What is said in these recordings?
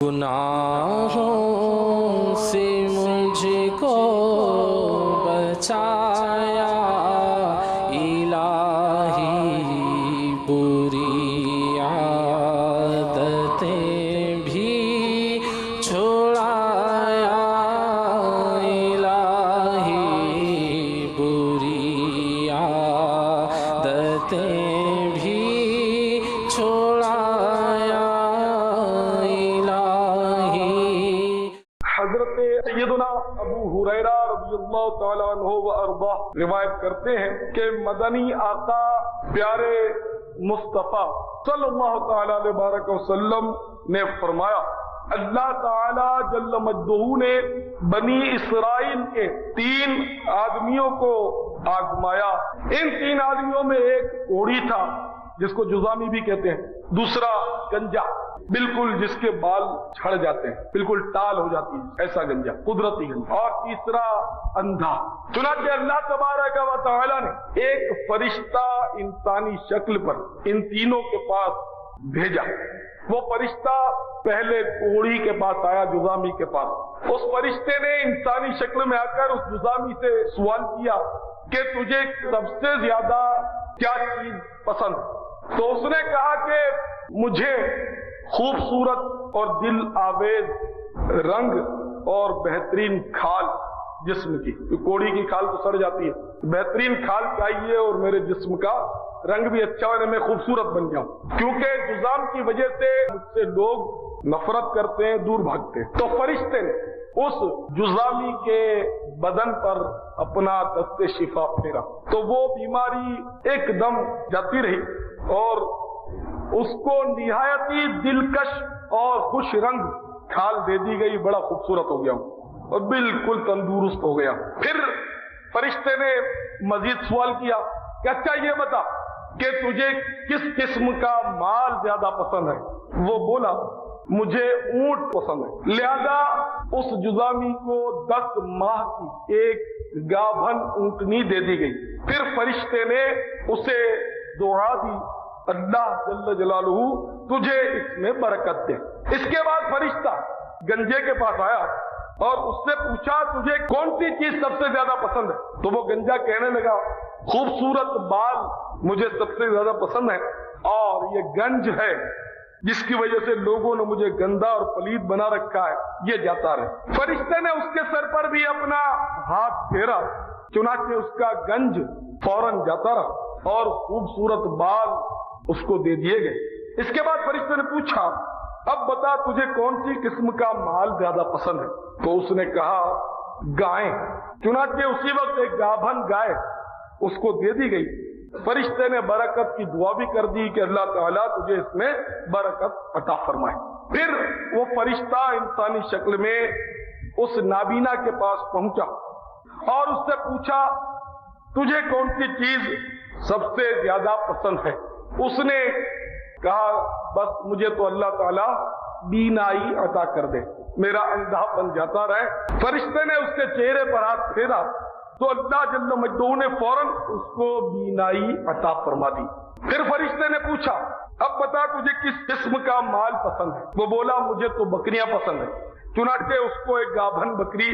گناہوں سے مجھ کو بچایا الہی، بری عادتیں بھی چھڑایا الہی، بری عادتیں بھی چھڑایا حضرت سیدنا ابو ہریرہ رضی اللہ تعالیٰ عنہ و ارضاہ روایت کرتے ہیں کہ مدنی آقا پیارے مصطفیٰ صلی اللہ تعالیٰ علیہ وبارک وسلم نے فرمایا، اللہ تعالیٰ جل مجدہ نے بنی اسرائیل کے 3 آدمیوں کو آزمایا۔ ان 3 آدمیوں میں ایک کوڑی تھا جس کو جزامی بھی کہتے ہیں، دوسرا گنجا بالکل جس کے بال جھڑ جاتے ہیں، بالکل ٹال ہو جاتی ہے، ایسا گنجا، قدرتی گنجا، اور تیسرا اندھا۔ چنانچہ اللہ تبارک و تعالی نے ایک فرشتہ انسانی شکل پر ان تینوں کے پاس بھیجا۔ وہ فرشتہ پہلے کوڑی کے پاس آیا، جزامی کے پاس۔ اس فرشتے نے انسانی شکل میں آ کر اس جزامی سے سوال کیا کہ تجھے سب سے زیادہ کیا چیز پسند؟ تو اس نے کہا کہ مجھے خوبصورت اور دل آویز رنگ اور بہترین کھال جسم کی، کوڑی کی کھال تو سڑ جاتی ہے، بہترین کھال چاہیے اور میرے جسم کا رنگ بھی اچھا ہے، میں خوبصورت بن جاؤں، کیونکہ جزام کی وجہ سے مجھ سے لوگ نفرت کرتے ہیں، دور بھاگتے ہیں۔ تو فرشتے نے اس جزامی کے بدن پر اپنا دست شفا پھیرا تو وہ بیماری ایک دم جاتی رہی اور اس کو نہایت ہی دلکش اور خوش رنگ کھال دے دی گئی، بڑا خوبصورت ہو گیا اور بالکل تندرست ہو گیا۔ پھر فرشتے نے مزید سوال کیا کہ اچھا یہ بتا کہ تجھے کس قسم کا مال زیادہ پسند ہے؟ وہ بولا مجھے اونٹ پسند ہے۔ لہذا اس جزامی کو 10 ماہ کی ایک گابھن اونٹنی دے دی گئی۔ پھر فرشتے نے اسے دعا دی، اللہ جل جلالہ تجھے اس میں برکت دے۔ اس کے بعد فرشتہ گنجے کے پاس آیا اور اس سے پوچھا تجھے کون سی چیز سب سے زیادہ پسند ہے؟ تو وہ گنجا کہنے لگا خوبصورت بال مجھے سب سے زیادہ پسند ہے، اور یہ گنج ہے جس کی وجہ سے لوگوں نے مجھے گندا اور پلید بنا رکھا ہے، یہ جاتا رہے۔ فرشتے نے اس کے سر پر بھی اپنا ہاتھ پھیرا، چنانچہ اس کا گنج فوراً جاتا رہا اور خوبصورت بال اس کو دے دیے گئے۔ اس کے بعد فرشتے نے پوچھا اب بتا تجھے کون سی قسم کا مال زیادہ پسند ہے؟ تو اس نے کہا گائیں۔ چنانچہ اسی وقت ایک گابھن گائے اس کو دے دی گئی۔ فرشتے نے برکت کی دعا بھی کر دی کہ اللہ تعالیٰ تجھے اس میں برکت عطا فرمائے۔ پھر وہ فرشتہ انسانی شکل میں اس نابینا کے پاس پہنچا اور اس سے پوچھا تجھے کون سی چیز سب سے زیادہ پسند ہے؟ اس نے کہا بس مجھے تو اللہ تعالیٰ بینائی عطا کر دے، میرا اندھا بن جاتا رہے۔ فرشتے نے اس کے چہرے پر ہاتھ پھیرا تو اللہ جل مجدہ نے فوراً اس کو بینائی عطا فرما دی۔ پھر فرشتے نے پوچھا اب بتا تجھے کس قسم کا مال پسند ہے؟ وہ بولا مجھے تو بکریاں پسند ہیں۔ چنانچہ اس کو ایک گابھن بکری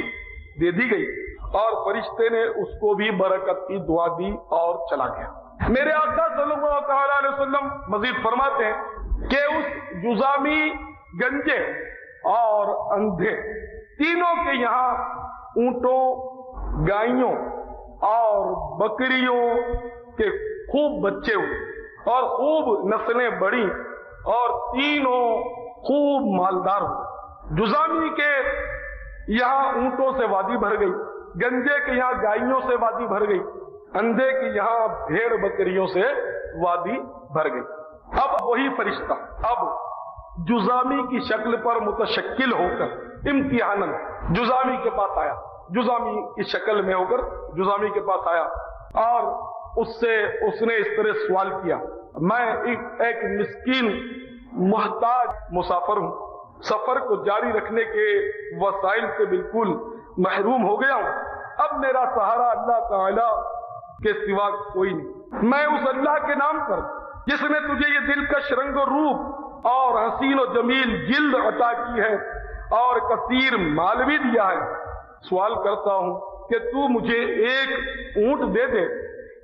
دے دی گئی اور فرشتے نے اس کو بھی برکت کی دعا دی اور چلا گیا۔ میرے آقا صلی اللہ تعالیٰ علیہ وسلم مزید فرماتے ہیں کہ اس جزامی، گنجے اور اندھے تینوں کے یہاں اونٹوں، گائیوں اور بکریوں کے خوب بچے ہوئے اور خوب نسلیں بڑھی اور تینوں خوب مالدار ہوئے۔ جزامی کے یہاں اونٹوں سے وادی بھر گئی، گنجے کے یہاں گائیوں سے وادی بھر گئی، اندھے کی یہاں بھیڑ بکریوں سے وادی بھر گئی۔ اب وہی فرشتہ اب جزامی کی شکل پر متشکل ہو کر امتحاناً جزامی کے پاس آیا، جزامی کی شکل میں ہو کر جزامی کے پاس آیا اور اس نے اس طرح سوال کیا میں ایک مسکین محتاج مسافر ہوں، سفر کو جاری رکھنے کے وسائل سے بالکل محروم ہو گیا ہوں، اب میرا سہارا اللہ تعالی کے سوا کوئی نہیں، میں اس اللہ کے نام پر جس نے تجھے یہ دلکش رنگ و روپ اور حسین و جمیل جلد عطا کی ہے اور کثیر مال بھی دیا ہے. سوال کرتا ہوں کہ تو مجھے ایک اونٹ دے دے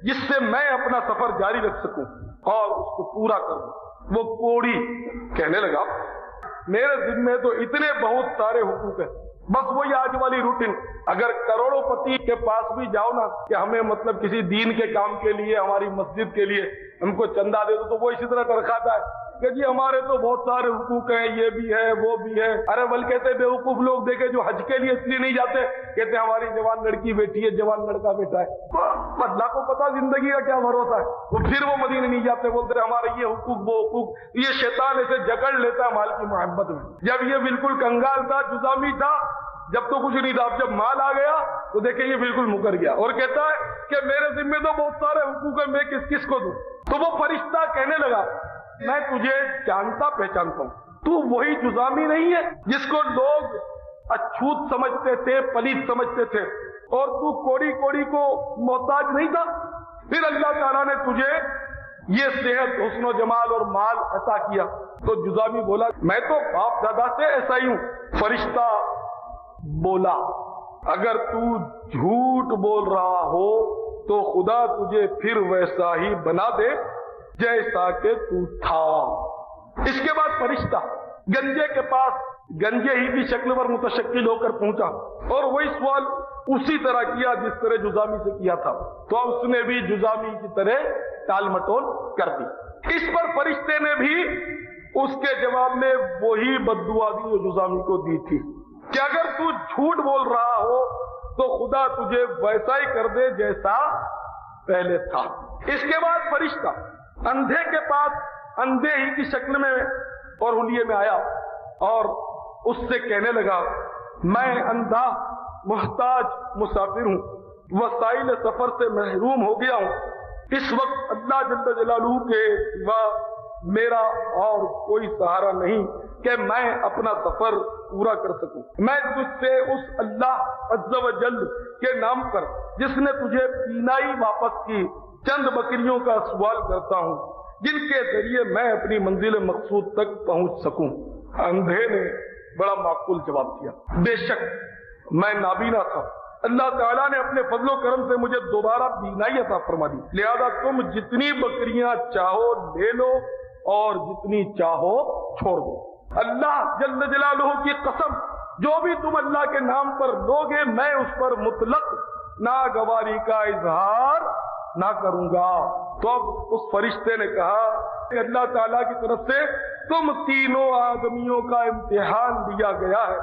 جس سے میں اپنا سفر جاری رکھ سکوں اور اس کو پورا کر دوں. وہ کوڑی کہنے لگا میرے ذمے تو اتنے بہت سارے حقوق ہیں، بس وہی آج والی روٹین. اگر کروڑوں پتی کے پاس بھی جاؤ نا کہ ہمیں مطلب کسی دین کے کام کے لیے، ہماری مسجد کے لیے ہم کو چندہ دے دو، تو وہ اسی طرح ترخاتا ہے کہ جی ہمارے تو بہت سارے حقوق ہیں، یہ بھی ہے وہ بھی ہے. ارے بلکہ کہتے بیوقوف لوگ دیکھے جو حج کے لیے اس لیے نہیں جاتے، کہتے ہماری جوان لڑکی بیٹھی ہے، جوان لڑکا بیٹا ہے. اللہ کو پتا زندگی کا کیا بھروسہ ہے. وہ پھر وہ مدینے نہیں جاتے، بولتے ہمارے یہ حقوق وہ حقوق. یہ شیطان ایسے جکڑ لیتا ہے مال کی محبت میں. جب یہ بالکل کنگال تھا، جزامی تھا، جب تو کچھ نہیں تھا، اب جب مال آ گیا تو دیکھیں یہ بالکل مکر گیا اور کہتا ہے کہ میرے ذمہ تو بہت سارے حقوق ہیں، میں کس کس کو دوں. تو وہ فرشتہ کہنے لگا میں تجھے جانتا پہچانتا ہوں، تو وہی جزامی نہیں ہے جس کو لوگ اچھوت سمجھتے تھے، پلیت سمجھتے تھے، اور تو کوڑی کوڑی کو محتاج نہیں تھا. پھر اللہ تعالیٰ نے تجھے یہ صحت، حسن و جمال اور مال عطا کیا. تو جزامی بولا میں تو باپ دادا سے ایسا ہی ہوں. فرشتہ بولا اگر تو جھوٹ بول رہا ہو تو خدا تجھے پھر ویسا ہی بنا دے جیسا کہ تو تھا. اس کے بعد فرشتہ گنجے کے پاس گنجے ہی کی شکل پر متشکل ہو کر پہنچا اور وہی سوال اسی طرح کیا جس طرح جزامی سے کیا تھا. تو اس نے بھی جزامی کی طرح ٹال مٹول کر دی. اس پر فرشتے نے بھی اس کے جواب میں وہی بددعا دی جو جزامی کو دی تھی کہ اگر تو جھوٹ بول رہا ہو تو خدا تجھے ویسا ہی کر دے جیسا پہلے تھا. اس کے بعد فرشتہ اندھے کے پاس اندھے ہی کی شکل میں اور حلیے میں آیا اور اس سے کہنے لگا میں اندھا محتاج مسافر ہوں، وسائل سفر سے محروم ہو گیا ہوں. اس وقت اللہ جل جلالہ کے سوا میرا اور کوئی سہارا نہیں کہ میں اپنا سفر پورا کر سکوں. میں تجھ سے اس اللہ عز و جل کے نام پر جس نے تجھے بینائی واپس کی چند بکریوں کا سوال کرتا ہوں جن کے ذریعے میں اپنی منزل مقصود تک پہنچ سکوں. اندھے نے بڑا معقول جواب دیا بے شک میں نابینا تھا، اللہ تعالیٰ نے اپنے فضل و کرم سے مجھے دوبارہ بینائی عطا فرما دی، لہذا تم جتنی بکریاں چاہو لے لو اور جتنی چاہو چھوڑ دو. اللہ جل جلالہ کی قسم جو بھی تم اللہ کے نام پر لوگے میں اس پر مطلق ناگواری کا اظہار نہ کروں گا. تو اب اس فرشتے نے کہا کہ اللہ تعالیٰ کی طرف سے تم تینوں آدمیوں کا امتحان دیا گیا ہے،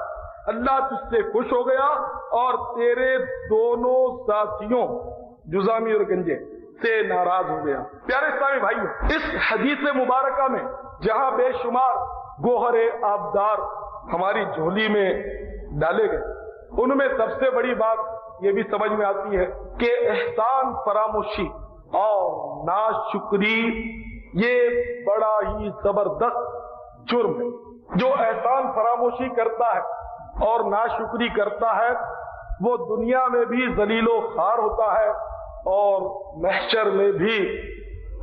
اللہ تجھ سے خوش ہو گیا اور تیرے دونوں ساتھیوں جزامی اور گنجے سے ناراض ہو گیا. پیارے اسلامی بھائیو، اس حدیث مبارکہ میں جہاں بے شمار گوہر آبدار ہماری جھولی میں ڈالے گئے، ان میں سب سے بڑی بات یہ بھی سمجھ میں آتی ہے کہ احسان فراموشی اور ناشکری یہ بڑا ہی زبردست جرم ہے. جو احسان فراموشی کرتا ہے اور ناشکری کرتا ہے وہ دنیا میں بھی ذلیل و خوار ہوتا ہے اور محشر میں بھی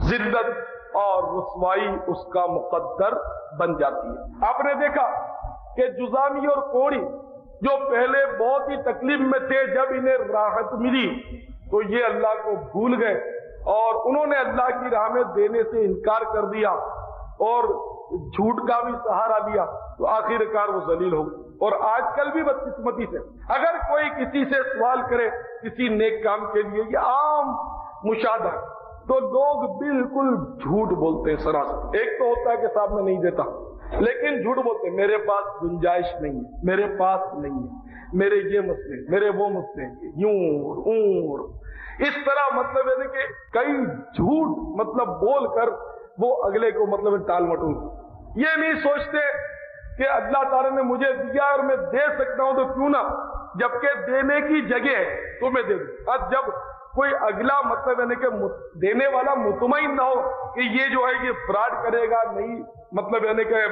ذلت اور رسوائی اس کا مقدر بن جاتی ہے. آپ نے دیکھا کہ جزامی اور کوڑی جو پہلے بہت ہی تکلیف میں تھے، جب انہیں راحت ملی تو یہ اللہ کو بھول گئے اور انہوں نے اللہ کی راہ میں دینے سے انکار کر دیا اور جھوٹ کا بھی سہارا لیا، تو آخر کار وہ ذلیل ہو گئے. اور آج کل بھی بدقسمتی سے اگر کوئی کسی سے سوال کرے کسی نیک کام کے لیے، یہ عام مشاہدہ ہے، تو لوگ بالکل جھوٹ بولتے ہیں سراسر. ایک تو ہوتا ہے کہ صاحب میں نہیں دیتا، لیکن جھوٹ بولتے ہیں میرے پاس گنجائش نہیں ہے، میرے پاس نہیں ہے، میرے یہ مسئلے، میرے وہ مسئلے، یوں اور اس طرح مطلب ہے کہ کئی جھوٹ مطلب بول کر وہ اگلے کو مطلب ٹال مٹول. یہ نہیں سوچتے کہ اللہ تعالیٰ نے مجھے دیا اور میں دے سکتا ہوں تو کیوں نہ، جبکہ دینے کی جگہ تو میں دے دوں. اور جب کوئی اگلا مطلب ہے کہ دینے والا مطمئن نہ ہو کہ یہ جو ہے یہ فراڈ کرے گا، نہیں مطلب ہے کہ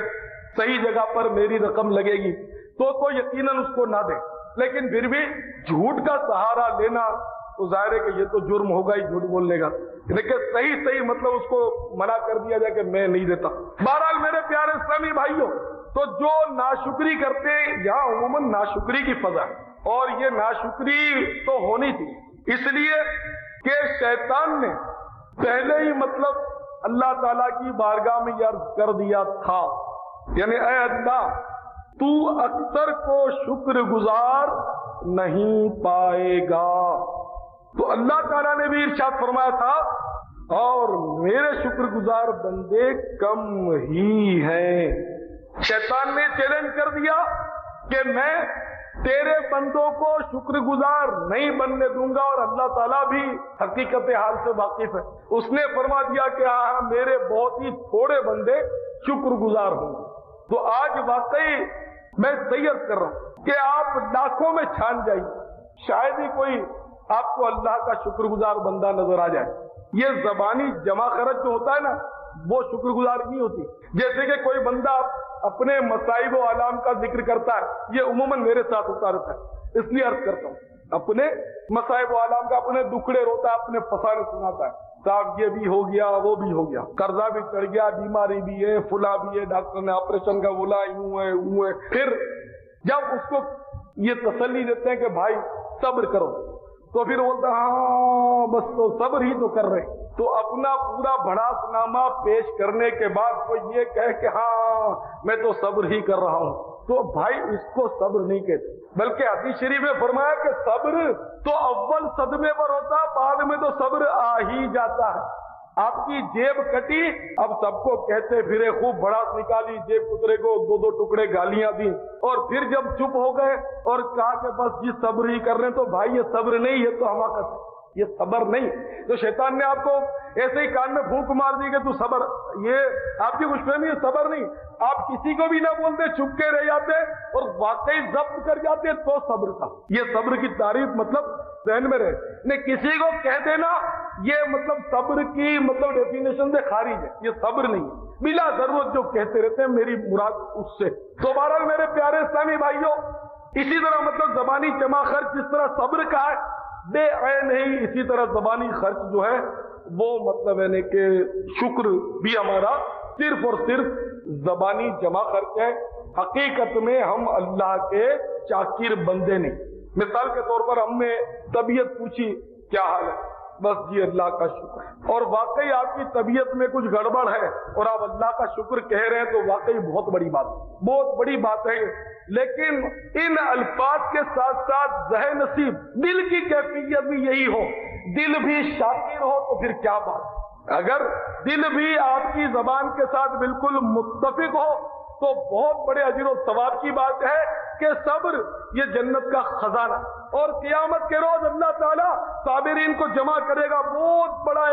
صحیح جگہ پر میری رقم لگے گی، تو یقیناً اس کو نہ دے. لیکن پھر بھی جھوٹ کا سہارا لینا تو ظاہر ہے کہ یہ تو جرم ہوگا ہی جھوٹ بولنے کا، لیکن صحیح مطلب اس کو منع کر دیا جائے کہ میں نہیں دیتا۔ بہرحال میرے پیارے اسلامی بھائیوں، تو جو ناشکری کرتے ہیں، یہاں عموماً ناشکری کی فضا ہے، اور یہ ناشکری تو ہونی تھی، اس لیے کہ شیطان نے پہلے ہی مطلب اللہ تعالیٰ کی بارگاہ میں یہ عرض کر دیا تھا، یعنی اے اللہ تو اکثر کو شکر گزار نہیں پائے گا۔ تو اللہ تعالیٰ نے بھی ارشاد فرمایا تھا اور میرے شکر گزار بندے کم ہی ہیں۔ شیطان نے چیلنج کر دیا کہ میں تیرے بندوں کو شکر گزار نہیں بننے دوں گا، اور اللہ تعالیٰ بھی حقیقت حال سے واقف ہے۔ اس نے فرما دیا کہ ہاں میرے بہت ہی تھوڑے بندے شکر گزار ہوں گے۔ تو آج واقعی میں سید کر رہا ہوں کہ آپ لاکھوں میں چھان جائیے، شاید ہی کوئی آپ کو اللہ کا شکر گزار بندہ نظر آ جائے۔ یہ زبانی جمع خرچ جو ہوتا ہے نا، وہ شکر گزار نہیں ہوتی۔ جیسے کہ کوئی بندہ اپنے مصائب و آلام کا ذکر کرتا ہے، یہ عموماً میرے ساتھ ہوتا رہتا ہے، اس لیے عرض کرتا ہوں، اپنے مصائب و آلام کا اپنے دکھڑے روتا ہے، اپنے فسانے سناتا ہے، صاحب یہ بھی ہو گیا، وہ بھی ہو گیا، قرضہ بھی چڑھ گیا، بیماری بھی ہے، فلاں بھی ہے، ڈاکٹر نے آپریشن کا بولا، یوں ہے۔ پھر جب اس کو یہ تسلی دیتے ہیں کہ بھائی صبر کرو، تو پھر بولتا ہاں بس تو صبر ہی تو کر رہے۔ تو اپنا پورا بھڑاس نامہ پیش کرنے کے بعد وہ یہ کہے کہ ہاں میں تو صبر ہی کر رہا ہوں، تو بھائی اس کو صبر نہیں کہتے، بلکہ حدیث شریف میں فرمایا کہ صبر تو اول صدمے پر ہوتا، بعد میں تو صبر آ ہی جاتا ہے۔ آپ کی جیب کٹی، اب سب کو کہتے پھرے، خوب بھڑاس نکالی، جیب کترے کو دو ٹکڑے گالیاں دی، اور پھر جب چپ ہو گئے اور کہا کہ بس یہ صبر ہی کر رہے ہیں، تو بھائی یہ صبر نہیں، یہ تو حماقت ہے، یہ صبر نہیں۔ تو شیطان نے آپ کو ایسے ہی کان میں پھونک مار دی کہ تو صبر، یہ آپ کی خوش فہمی ہے، صبر نہیں۔ آپ کسی کو بھی نہ بولتے، چپ کے رہ جاتے اور واقعی ضبط کر جاتے تو صبر تھا۔ یہ صبر کی تعریف مطلب ذہن میں رہے، نہیں کسی کو کہہ دینا یہ مطلب صبر کی مطلب ڈیفینیشن سے خارج ہے، یہ صبر نہیں، بلا ضرورت جو کہتے رہتے ہیں، میری مراد اس سے۔ تو بہرحال میرے پیارے اسلامی بھائیوں، اسی طرح مطلب زبانی جمع خرچ جس طرح صبر کا ہے بے عین ہی، اسی طرح زبانی خرچ جو ہے وہ مطلب ہے کہ شکر بھی ہمارا صرف اور صرف زبانی جمع خرچ ہے۔ حقیقت میں ہم اللہ کے چاکر بندے نہیں۔ مثال کے طور پر ہم نے طبیعت پوچھی کیا حال ہے، بس جی اللہ کا شکر ہے، اور واقعی آپ کی طبیعت میں کچھ گڑبڑ ہے اور آپ اللہ کا شکر کہہ رہے ہیں، تو واقعی بہت بڑی بات ہے۔ لیکن ان الفاظ کے ساتھ ساتھ ذہن نصیب دل کی کیفیت بھی یہی ہو، دل بھی شاکر ہو، تو پھر کیا بات۔ اگر دل بھی آپ کی زبان کے ساتھ بالکل متفق ہو تو بہت بڑے اجر و ثواب کی بات ہے کہ صبر یہ جنت کا خزانہ، اور قیامت کے روز اللہ تعالیٰ صابرین کو جمع کرے گا، بہت بڑا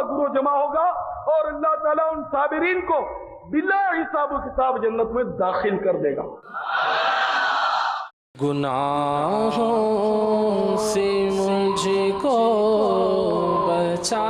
گروہ جمع ہوگا، اور اللہ تعالیٰ ان صابرین کو بلا حساب و کتاب جنت میں داخل کر دے گا۔ گناہوں سے مجھ کو بچا